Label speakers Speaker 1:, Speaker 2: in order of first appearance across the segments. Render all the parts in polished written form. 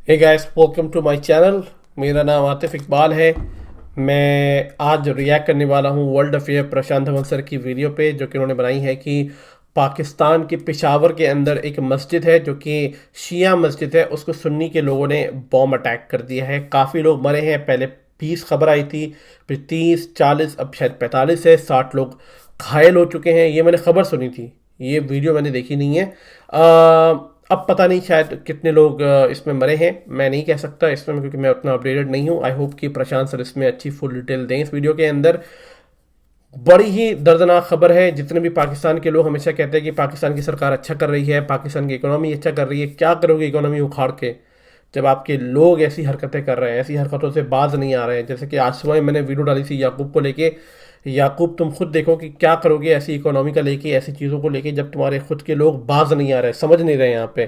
Speaker 1: Hey guys, welcome to my channel. मेरा नाम आतिफ इकबाल है। मैं आज रिएक्ट करने वाला हूँ वर्ल्ड अफेयर प्रशांत धवन सर की वीडियो पे, जो कि उन्होंने बनाई है कि पाकिस्तान के पेशावर के अंदर एक मस्जिद है जो कि शिया मस्जिद है, उसको सुन्नी के लोगों ने बॉम्ब अटैक कर दिया है। काफ़ी लोग मरे हैं। पहले 20 खबर आई थी, फिर 30 40, अब शायद 45 है। 60 लोग घायल हो चुके हैं। ये मैंने खबर सुनी थी, ये वीडियो मैंने देखी नहीं है। अब पता नहीं शायद कितने लोग इसमें मरे हैं, मैं नहीं कह सकता इसमें, क्योंकि मैं उतना अपडेटेड नहीं हूँ। आई होप कि प्रशांत सर इसमें अच्छी फुल डिटेल दें इस वीडियो के अंदर। बड़ी ही दर्दनाक खबर है। जितने भी पाकिस्तान के लोग हमेशा कहते हैं कि पाकिस्तान की सरकार अच्छा कर रही है, पाकिस्तान की इकोनॉमी अच्छा कर रही है। क्या करोगे इकोनॉमी उखाड़ के, जब आपके लोग ऐसी हरकतें कर रहे हैं, ऐसी हरकतों से बाज नहीं आ रहे हैं। जैसे कि आज सुबह मैंने वीडियो डाली थी याकूब को लेके। याकूब, तुम खुद देखो कि क्या करोगे ऐसी इकोनॉमी का लेके, ऐसी चीज़ों को लेके, जब तुम्हारे खुद के लोग बाज नहीं आ रहे, समझ नहीं रहे यहाँ पे।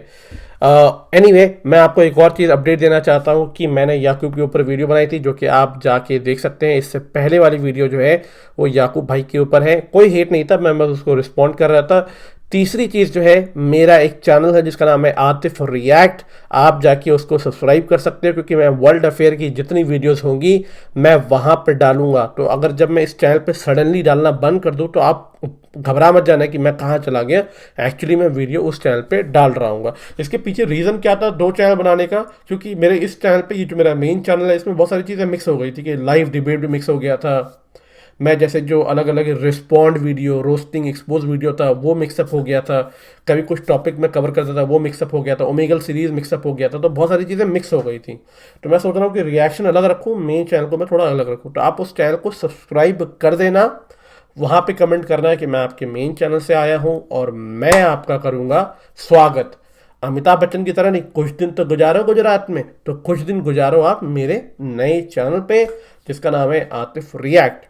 Speaker 1: एनीवे, मैं आपको एक और चीज़ अपडेट देना चाहता हूँ कि मैंने याकूब के ऊपर वीडियो बनाई थी, जो कि आप जाके देख सकते हैं। इससे पहले वाली वीडियो जो है वो याकूब भाई के ऊपर है। कोई हेट नहीं था, मैं बस उसको रिस्पॉन्ड कर रहा था। तीसरी चीज़ जो है, मेरा एक चैनल है जिसका नाम है आतिफ रिएक्ट। आप जाके उसको सब्सक्राइब कर सकते हो, क्योंकि मैं वर्ल्ड अफेयर की जितनी वीडियोस होंगी मैं वहाँ पर डालूंगा। तो अगर जब मैं इस चैनल पे सडनली डालना बंद कर दूँ तो आप घबरा मत जाना कि मैं कहाँ चला गया। एक्चुअली मैं वीडियो उस चैनल पे डाल रहा हूँ। इसके पीछे रीज़न क्या था दो चैनल बनाने का? क्योंकि मेरे इस चैनल पे, ये जो मेरा मेन चैनल है, इसमें बहुत सारी चीज़ें मिक्स हो गई थी। कि लाइव डिबेट भी मिक्स हो गया था। मैं जैसे जो अलग अलग respond video, roasting, expose video था, वो मिक्सअप हो गया था। कभी कुछ टॉपिक में कवर करता था, वो मिक्सअप हो गया था। ओमेगल सीरीज मिक्सअप हो गया था। तो बहुत सारी चीज़ें मिक्स हो गई थी। तो मैं सोच रहा हूँ कि रिएक्शन अलग रखूँ, मेन चैनल को मैं थोड़ा अलग रखूँ। तो आप उस चैनल को सब्सक्राइब कर देना। वहाँ पे कमेंट करना है कि मैं आपके मेन चैनल से आया हूँ और मैं आपका करूँगा स्वागत। अमिताभ बच्चन की तरह नहीं, कुछ दिन तो गुजारो गुजरात में, तो कुछ दिन गुजारो आप मेरे नए चैनल पे, जिसका नाम है आतिफ रिएक्ट।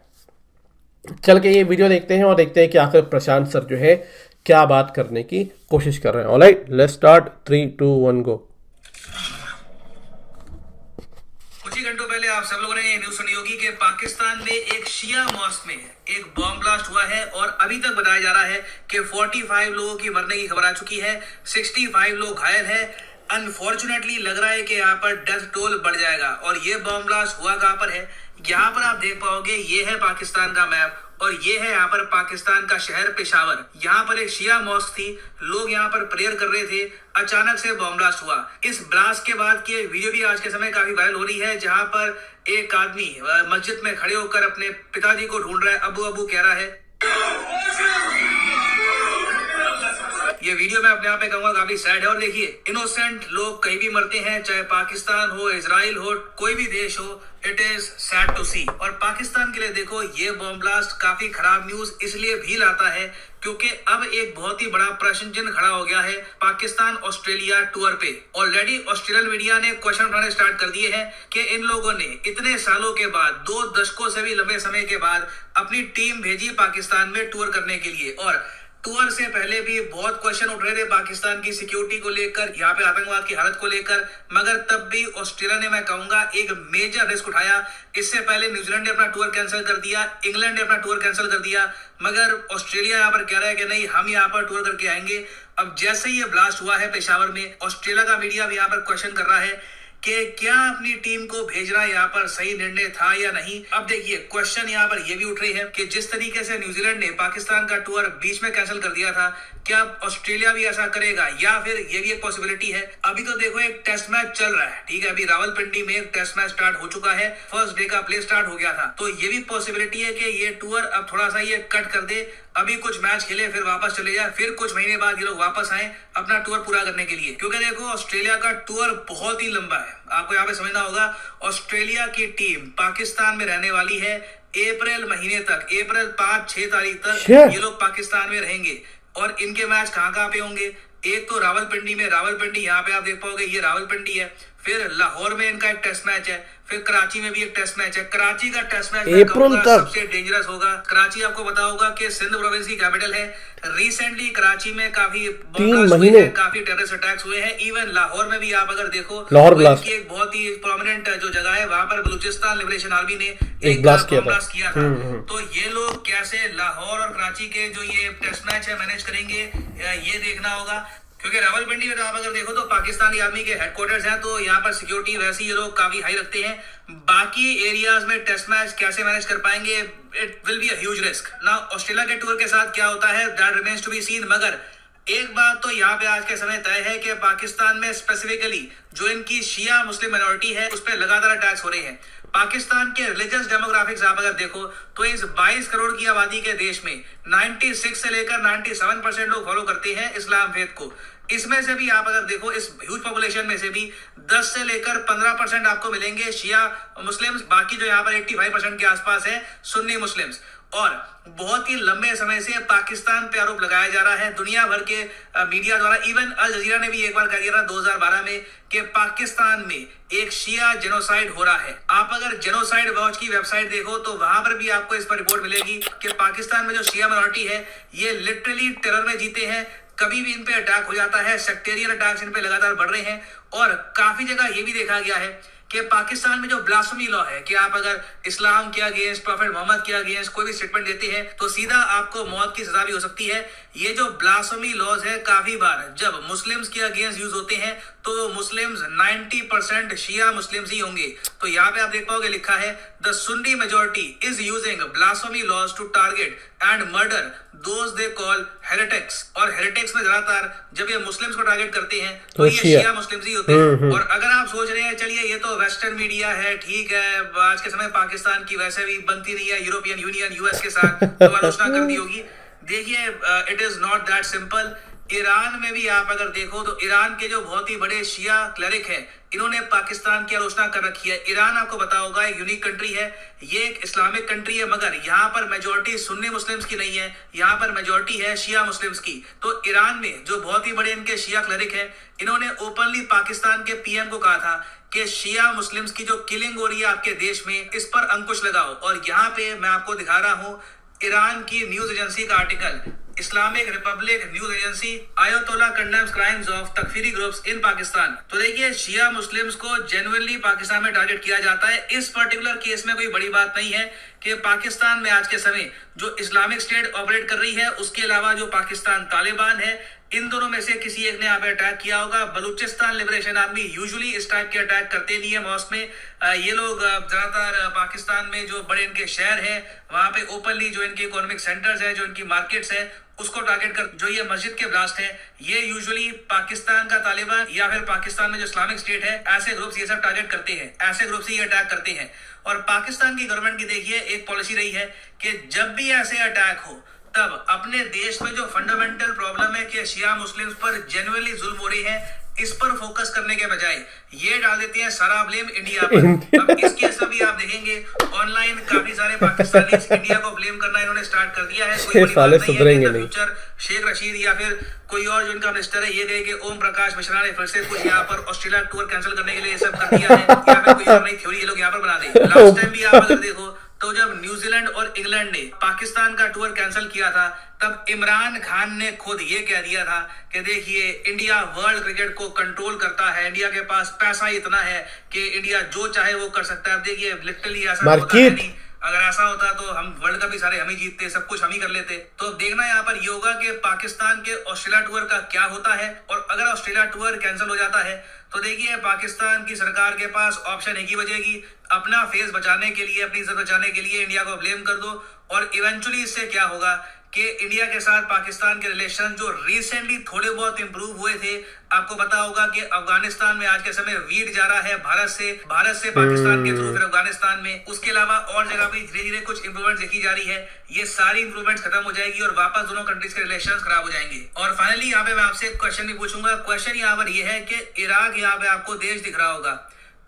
Speaker 1: चल के ये वीडियो देखते हैं और देखते हैं कि आखिर प्रशांत सर जो है क्या बात करने की कोशिश कर रहे हैं। Alright, let's start. 3 2 1 गो।
Speaker 2: कुछ ही घंटों पहले आप सब लोगों ने ये न्यूज सुनी होगी कि पाकिस्तान में एक शिया मॉस्क में एक बॉम्ब ब्लास्ट हुआ है और अभी तक बताया जा रहा है कि 45 लोगों की मरने की खबर आ चुकी है, 65 लोग घायल हैं। अनफॉर्चुनेटली लग रहा है कि यहाँ पर डेथ टोल बढ़ जाएगा। और ये बॉम्ब ब्लास्ट हुआ कहाँ पर है? यहाँ पर आप देख पाओगे, ये है पाकिस्तान का मैप और ये है यहाँ पर पाकिस्तान का शहर पेशावर। यहाँ पर एक शिया मॉस्क थी, लोग यहाँ पर प्रेयर कर रहे थे, अचानक से बॉम्ब ब्लास्ट हुआ। इस ब्लास्ट के बाद की वीडियो भी आज के समय काफी वायरल हो रही है, जहाँ पर एक आदमी मस्जिद में खड़े होकर अपने पिताजी को ढूंढ रहा है, अबू अबू कह रहा है। ये वीडियो मैं अपने आप में कहूंगा काफी सैड है। और देखिए, इनोसेंट लोग कहीं भी मरते हैं, चाहे पाकिस्तान हो, इजराइल हो, कोई भी देश हो, इट इज सैड टू सी। और पाकिस्तान के लिए देखो, ये बॉम्ब ब्लास्ट काफी खराब न्यूज इसलिए भी लाता है क्योंकि अब एक बहुत ही बड़ा प्रश्न चिन्ह खड़ा हो गया है पाकिस्तान ऑस्ट्रेलिया टूर पे। ऑलरेडी ऑस्ट्रेलियन मीडिया ने क्वेश्चन उठाने स्टार्ट कर दिए हैं कि इन लोगों ने इतने सालों के बाद, 2 दशकों से भी लंबे समय के बाद अपनी टीम भेजी पाकिस्तान में टूर करने के लिए। और टूर से पहले भी बहुत क्वेश्चन उठ रहे थे पाकिस्तान की सिक्योरिटी को लेकर, यहाँ पे आतंकवाद की हालत को लेकर, मगर तब भी ऑस्ट्रेलिया ने, मैं कहूंगा, एक मेजर रिस्क उठाया। इससे पहले न्यूजीलैंड ने अपना टूर कैंसिल कर दिया, इंग्लैंड ने अपना टूर कैंसिल कर दिया, मगर ऑस्ट्रेलिया यहाँ पर कह रहा है कि नहीं, हम यहाँ पर टूर करके आएंगे। अब जैसे ही ये ब्लास्ट हुआ है पेशावर में, ऑस्ट्रेलिया का मीडिया भी यहाँ पर क्वेश्चन कर रहा है कि क्या अपनी टीम को भेजना यहाँ पर सही निर्णय था या नहीं। अब देखिए, क्वेश्चन यहाँ पर ये भी उठ रही है कि जिस तरीके से न्यूजीलैंड ने पाकिस्तान का टूर बीच में कैंसिल कर दिया था, क्या ऑस्ट्रेलिया भी ऐसा करेगा, या फिर ये भी एक पॉसिबिलिटी है। अभी तो देखो, एक टेस्ट मैच चल रहा है, ठीक है, अभी रावलपिंडी में एक टेस्ट मैच स्टार्ट हो चुका है, फर्स्ट डे का प्ले स्टार्ट हो गया था। तो ये भी पॉसिबिलिटी है कि ये टूर अब थोड़ा सा ये कट कर दे, अभी कुछ मैच खेले, फिर वापस चले जाए, फिर कुछ महीने बाद ये लोग वापस आए अपना टूर पूरा करने के लिए। क्योंकि देखो, ऑस्ट्रेलिया का टूर बहुत ही लंबा है, आपको यहाँ पे समझना होगा। ऑस्ट्रेलिया की टीम पाकिस्तान में रहने वाली है अप्रैल महीने तक, अप्रैल 5-6 तारीख तक ये लोग पाकिस्तान में रहेंगे। और इनके मैच कहाँ कहाँ पे होंगे? एक तो रावलपिंडी में, रावलपिंडी यहाँ पे आप देख पाओगे, ये रावलपिंडी है। फिर लाहौर में इनका एक टेस्ट मैच है, फिर कराची में भी एक टेस्ट मैच है। कराची का टेस्ट मैच सबसे डेंजरस होगा। कराची आपको पता होगा कि सिंध प्रोविंस की कैपिटल है। रिसेंटली कराची में काफी
Speaker 1: 3 महीने
Speaker 2: काफी टेररिस्ट अटैक्स हुए हैं। इवन लाहौर में भी आप अगर देखो,
Speaker 1: लाहौर ब्लास्ट
Speaker 2: की एक बहुत ही प्रोमिनेंट जो जगह है, वहां पर बलूचिस्तान लिबरेशन आर्मी ने
Speaker 1: एक ब्लास्ट किया था।
Speaker 2: तो ये लोग कैसे लाहौर और कराची के जो ये टेस्ट मैच है मैनेज करेंगे, ये देखना होगा। क्योंकि रावलपिंडी में तो आप अगर देखो तो पाकिस्तानी आर्मी के हेडक्वार्टर्स हैं, तो यहाँ पर सिक्योरिटी वैसे ये लोग काफी हाई रखते हैं। बाकी एरियाज में टेस्ट मैच कैसे मैनेज कर पाएंगे, it will be a huge risk. ना ऑस्ट्रेलिया के टूर के साथ क्या होता है, that remains to be seen. मगर एक बात तो यहाँ पे आज के समय तय है कि पाकिस्तान में स्पेसिफिकली जो इनकी शिया मुस्लिम माइनॉरिटी है उस पर लगातार अटैक्स हो रहे हैं। पाकिस्तान के रिलीजियस डेमोग्राफिक्स आप अगर देखो तो इस 22 करोड़ की आबादी के देश में 96 से लेकर 97% लोग फॉलो करते हैं इस्लाम फेथ को। इसमें से भी आप अगर देखो इस ह्यूज पॉपुलेशन में से भी 10 से लेकर 15% आपको मिलेंगे शिया मुस्लिम्स। बाकी जो यहाँ पर 85% के आसपास है सुन्नी मुस्लिम्स। और बहुत ही लंबे समय से पाकिस्तान पे आरोप लगाया जा रहा है दुनिया भर के मीडिया द्वारा। इवन अल जजीरा ने भी एक बार कह दिया था 2012 में कि पाकिस्तान में एक शिया जेनोसाइड हो रहा है। आप अगर जेनोसाइड वॉच की वेबसाइट देखो तो वहां पर भी आपको इस पर रिपोर्ट मिलेगी कि पाकिस्तान में जो शिया माइनॉरिटी है ये लिटरली टेरर में जीते हैं। कभी भी इन पे अटैक हो जाता है, सेक्टेरियन अटैक्स इन पे लगातार बढ़ रहे हैं। और काफी जगह ये भी देखा गया है कि पाकिस्तान में जो ब्लास्फेमी लॉ है कि आप अगर इस्लाम के अगेंस्ट, प्रॉफेट मोहम्मद के अगेंस्ट कोई भी स्टेटमेंट देते हैं तो सीधा आपको मौत की सजा भी हो सकती है। ये जो ब्लास्फेमी लॉज है काफी बार जब मुस्लिम्स के अगेंस्ट यूज होते हैं तो मुस्लिम्स 90% शिया मुस्लिम्स ही होंगे। तो यहाँ पे आप देख पाओगे लिखा है the Sunni majority is using blasphemy laws to target and murder those they call heretics. और हेरेटिक्स में ज्यादातर जब ये मुस्लिम्स को टारगेट करते हैं तो ये शिया मुस्लिम्स ही होते हैं। और अगर आप सोच रहे हैं चलिए ये तो वेस्टर्न मीडिया है, ठीक है, आज के समय पाकिस्तान की वैसे भी बनती नहीं है यूरोपियन यूनियन यूएस के साथ, तो आलोचना कर दी होगी। देखिए it is not that simple. Iran में भी आप अगर देखो तो ईरान के जो बहुत ही बड़े शिया क्लरिक हैं इन्होंने पाकिस्तान की आलोचना कर रखी है। ईरान आपको बताया होगा एक यूनिक कंट्री है, ये एक इस्लामिक कंट्री है, मगर यहाँ पर मेजोरिटी सुन्नी मुस्लिम्स की नहीं है, यहाँ पर मेजोरिटी है शिया मुस्लिम्स की। तो ईरान में जो बहुत ही बड़े इनके शिया क्लरिक हैं इन्होंने ओपनली पाकिस्तान के पीएम को कहा था कि शिया मुस्लिम्स की जो किलिंग हो रही है आपके देश में इस पर अंकुश लगाओ। और यहाँ पे मैं आपको दिखा रहा हूँ ईरान की न्यूज एजेंसी का article, Islamic republic news agency, ayatollah condemns crimes of takfiri groups in Pakistan. तो देखिए शिया मुस्लिम्स को जेन्युइनली पाकिस्तान में टारगेट किया जाता है। इस पर्टिकुलर केस में कोई बड़ी बात नहीं है कि पाकिस्तान में आज के समय जो इस्लामिक स्टेट ऑपरेट कर रही है उसके अलावा जो पाकिस्तान तालिबान है इन दोनों में से किसी एक ने यहाँ पे अटैक किया होगा। बलूचिस्तान लिबरेशन आर्मी यूजुअली इस टाइप के अटैक करते नहीं है मॉस्क में। ये लोग ज्यादातर पाकिस्तान में जो बड़े इनके शहर हैं वहां पे ओपनली जो इनके इकोनॉमिक सेंटर्स है, जो इनकी मार्केट्स है उसको टारगेट कर जो ये मस्जिद के ब्लास्ट है ये यूजुअली पाकिस्तान का तालिबान या फिर पाकिस्तान में जो इस्लामिक स्टेट है ऐसे ग्रुप्स ये सब टारगेट करते हैं, ऐसे ग्रुप्स ही अटैक करते हैं। और पाकिस्तान की गवर्नमेंट की देखिए एक पॉलिसी रही है कि जब भी ऐसे अटैक हो तब अपने देश में जो फंडामेंटल प्रॉब्लम है कि शिया मुस्लिम्स पर जेन्युइनली जुल्म हो रही है इस पर फोकस करने के बजाय ये डाल देते हैं सारा ब्लेम इंडिया पर। अब इस केस में भी आप देखेंगे ऑनलाइन काफी सारे पाकिस्तानी इंडिया को ब्लेम करना इन्होंने स्टार्ट कर दिया है। कोई बड़ी बात नहीं है। फ्यूचर शेख रशीद या फिर कोई और जो इनका मिनिस्टर है ये कहे कि ओम प्रकाश मिश्रा ने फिर से कुछ यहाँ पर ऑस्ट्रेलिया टूर कैंसिल करने के लिए ये सब कर दिया है या फिर कोई और नई थ्योरी ये लोग यहाँ पर बना दे। लास्ट टाइम भी आप अगर देखो तो जब न्यूजीलैंड और इंग्लैंड ने पाकिस्तान का टूर कैंसिल किया था तब इमरान खान ने खुद ये कह दिया था कि देखिए इंडिया वर्ल्ड क्रिकेट को कंट्रोल करता है, इंडिया के पास पैसा इतना है कि इंडिया जो चाहे वो कर सकता है। अब देखिए लिटरली ऐसा होता है नहीं, अगर ऐसा होता तो हम वर्ल्ड कप भी सारे हम ही जीतते, सब कुछ हम ही कर लेते। तो अब देखना यहाँ पर ये होगा कि पाकिस्तान के ऑस्ट्रेलिया टूर का क्या होता है। और अगर ऑस्ट्रेलिया टूर कैंसिल हो जाता है तो देखिए पाकिस्तान की सरकार के पास ऑप्शन एक ही बचेगी, अपना फेस बचाने के लिए, अपनी इज्जत बचाने के लिए इंडिया को ब्लेम कर दो। और इवेंचुअली इससे क्या होगा कि इंडिया के साथ पाकिस्तान के रिलेशन जो रिसेंटली थोड़े बहुत इंप्रूव हुए थे, आपको पता होगा कि अफगानिस्तान में आज के समय वीट जा रहा है भारत से पाकिस्तान के थ्रू फिर अफगानिस्तान में, उसके अलावा और जगह भी धीरे धीरे कुछ इंप्रूवमेंट देखी जा रही है। ये सारी इंप्रूवमेंट्स खत्म हो जाएगी और वापस दोनों कंट्रीज के रिलेशंस खराब हो जाएंगे। और फाइनली यहाँ पे मैं आपसे एक क्वेश्चन भी पूछूंगा। क्वेश्चन यहाँ पर ये है कि इराक यहाँ पे आपको देश दिख रहा होगा,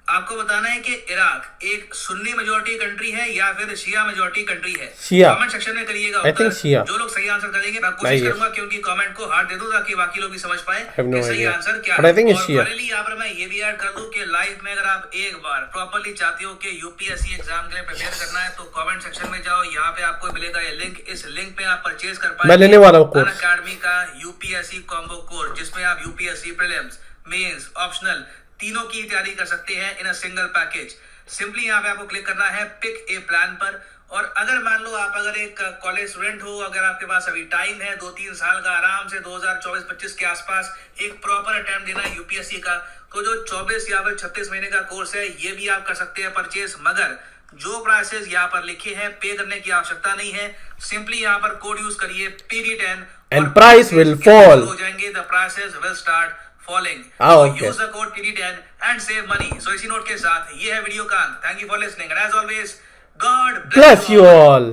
Speaker 2: आपको बताना है कि इराक एक सुन्नी मेजॉरिटी कंट्री है या फिर शिया मेजॉरिटी कंट्री है। कमेंट सेक्शन में करिएगा उत्तर। जो लोग सही आंसर करेंगे मैं कोशिश करूंगा कि उनकी कमेंट को हार्ट दे दूं ताकि बाकी लोग भी समझ पाए कि सही आंसर क्या है। और फाइनली यहाँ पर मैं ये भी ऐड कर दूं कि लाइफ में अगर आप एक बार प्रॉपर्ली चाहते हो कि यूपीएससी एग्जाम के लिए प्रिपेयर करना है तो कमेंट सेक्शन में जाओ, यहाँ पे आपको मिलेगा ये लिंक, इस लिंक पे आप परचेज कर पाएंगे अनअकैडमी का यूपीएससी कॉम्बो कोर्स, जिसमें आप यूपीएससी प्रीलिम्स, मेंस, ऑप्शनल तीनों की तैयारी कर सकते हैं इन अ सिंगल पैकेज। सिंपली यहाँ पे आपको क्लिक करना है पिक ए प्लान पर और अगर मान लो आप अगर एक कॉलेज स्टूडेंट हो, अगर आपके पास अभी टाइम है 2-3 साल का, आराम से 2024-25 के आसपास एक प्रॉपर अटेम्प्ट देना है यूपीएससी का, तो जो 24 या फिर 36 महीने का कोर्स है ये भी आप कर सकते हैं परचेज। मगर जो प्राइसेस यहाँ पर लिखे हैं पे करने की आवश्यकता नहीं है, सिंपली यहाँ पर कोड यूज करिए PD10
Speaker 1: and price will fall
Speaker 2: हो जाएंगे, the prices will start falling.
Speaker 1: okay.
Speaker 2: Use the code PD10 and save money. So इसी नोट के साथ ये है वीडियो का। Thank you for listening and as always God
Speaker 1: bless you all.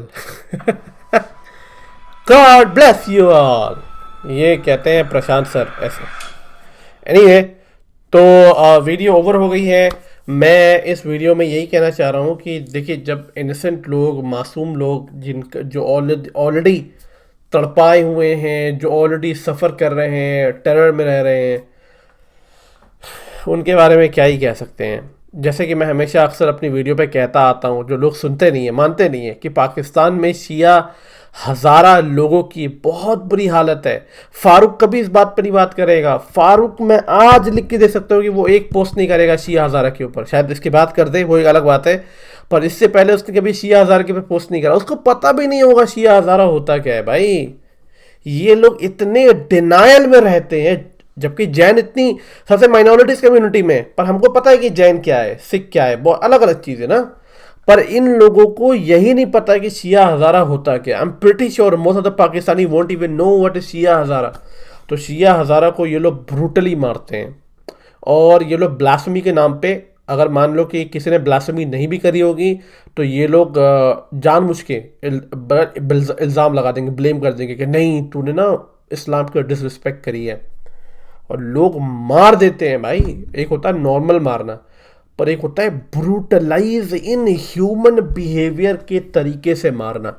Speaker 1: God bless you all. ये कहते हैं प्रशांत sir ऐसे। एनीवे, तो वीडियो ओवर हो गई है। मैं इस वीडियो में यही कहना चाह रहा हूँ कि देखिए, जब इनोसेंट लोग, मासूम लोग, जिनका जो ऑलरेडी तड़पाए हुए हैं, जो ऑलरेडी सफ़र कर रहे हैं, टेरर में रह रहे हैं, उनके बारे में क्या ही कह सकते हैं। जैसे कि मैं हमेशा अक्सर अपनी वीडियो पे कहता आता हूँ, जो लोग सुनते नहीं हैं, मानते नहीं हैं, कि पाकिस्तान में शिया हज़ारा लोगों की बहुत बुरी हालत है। फारूक कभी इस बात पर नहीं बात करेगा। फारूक मैं आज लिख के दे सकता हूँ कि वो एक पोस्ट नहीं करेगा शिया हज़ारा के ऊपर। शायद इसकी बात कर दे, वो एक अलग बात है, पर इससे पहले उसने कभी शिया हज़ारा के ऊपर पोस्ट नहीं करा। उसको पता भी नहीं होगा शिया हज़ारा होता क्या है। भाई, ये लोग इतने डिनायल में रहते हैं, जबकि जैन इतनी सबसे माइनॉरिटीज कम्युनिटी में, पर हमको पता है कि जैन क्या है, सिख क्या है, बहुत अलग अलग चीज़ है ना। पर इन लोगों को यही नहीं पता कि शिया हज़ारा होता क्या। I am pretty sure most of the Pakistani won't even know what is Shia Hazara. तो शिया हज़ारा को ये लोग ब्रूटली मारते हैं, और ये लोग ब्लास्फेमी के नाम पे, अगर मान लो कि किसी ने ब्लास्फेमी नहीं भी करी होगी, तो ये लोग जानबूझ के इल्ज़ाम लगा देंगे, ब्लेम कर देंगे कि नहीं, तूने ना इस्लाम की डिसरिस्पेक्ट करी है, और लोग मार देते हैं। भाई, एक होता है नॉर्मल मारना, पर एक होता है ब्रूटलाइज इन ह्यूमन बिहेवियर के तरीके से मारना।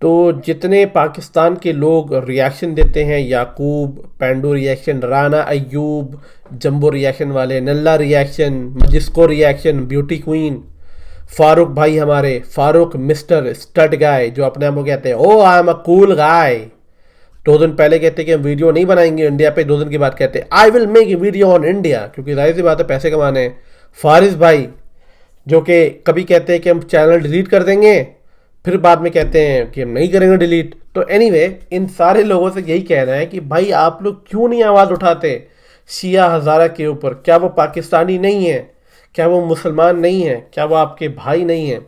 Speaker 1: तो जितने पाकिस्तान के लोग रिएक्शन देते हैं, Yaqoob, Pendu reaction, Rana Ayub, jumbo reaction वाले, नल्ला रिएक्शन, मजिस्को रिएक्शन, ब्यूटी क्वीन, फारूक भाई हमारे, फारूक मिस्टर स्टड गाय, जो अपने आप को कहते हैं ओ I am a cool guy. 2 दिन पहले कहते कि हम वीडियो नहीं बनाएंगे इंडिया पे, 2 दिन के बाद कहते I will make a video on India, क्योंकि जाहिर सी बात है पैसे कमाने हैं। फारिस भाई, जो कि कभी कहते हैं कि हम चैनल डिलीट कर देंगे, फिर बाद में कहते हैं कि हम नहीं करेंगे डिलीट। तो एनीवे, इन सारे लोगों से यही कहना है कि भाई, आप लोग क्यों नहीं आवाज़ उठाते शिया हज़ारा के ऊपर? क्या वो पाकिस्तानी नहीं है? क्या वो मुसलमान नहीं है? क्या वो आपके भाई नहीं है?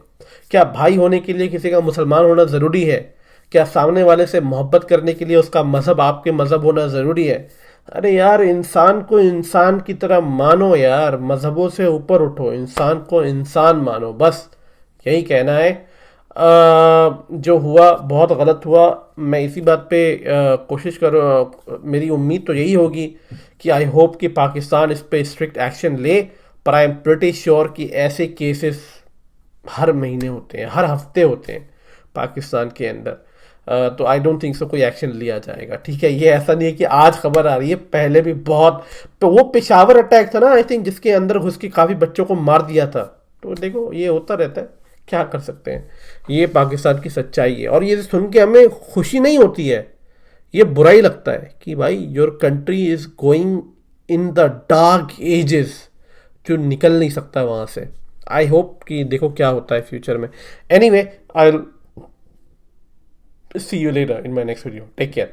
Speaker 1: क्या भाई होने के लिए किसी का मुसलमान होना ज़रूरी है? क्या सामने वाले से मोहब्बत करने के लिए उसका मज़हब आपके मज़हब होना ज़रूरी है? अरे यार, इंसान को इंसान की तरह मानो यार, मज़हबों से ऊपर उठो, इंसान को इंसान मानो। बस यही कहना है। जो हुआ बहुत गलत हुआ। मैं इसी बात पे कोशिश करूँ, मेरी उम्मीद तो यही होगी कि आई होप कि पाकिस्तान इस पे स्ट्रिक्ट एक्शन ले, पर आई एम प्रिटी श्योर कि ऐसे केसेस हर महीने होते हैं, हर हफ्ते होते हैं पाकिस्तान के अंदर। तो आई डोंट थिंक सो कोई एक्शन लिया जाएगा। ठीक है, ये ऐसा नहीं है कि आज खबर आ रही है, पहले भी बहुत, तो वो पेशावर अटैक था ना आई थिंक, जिसके अंदर घुस के काफ़ी बच्चों को मार दिया था। तो देखो, ये होता रहता है, क्या कर सकते हैं। ये पाकिस्तान की सच्चाई है, और ये सुन के हमें खुशी नहीं होती है, ये बुरा ही लगता है कि भाई, your country is going in the dark ages, जो निकल नहीं सकता वहाँ से। आई होप कि देखो क्या होता है फ्यूचर में। Anyway, I see you later in my next video. Take care.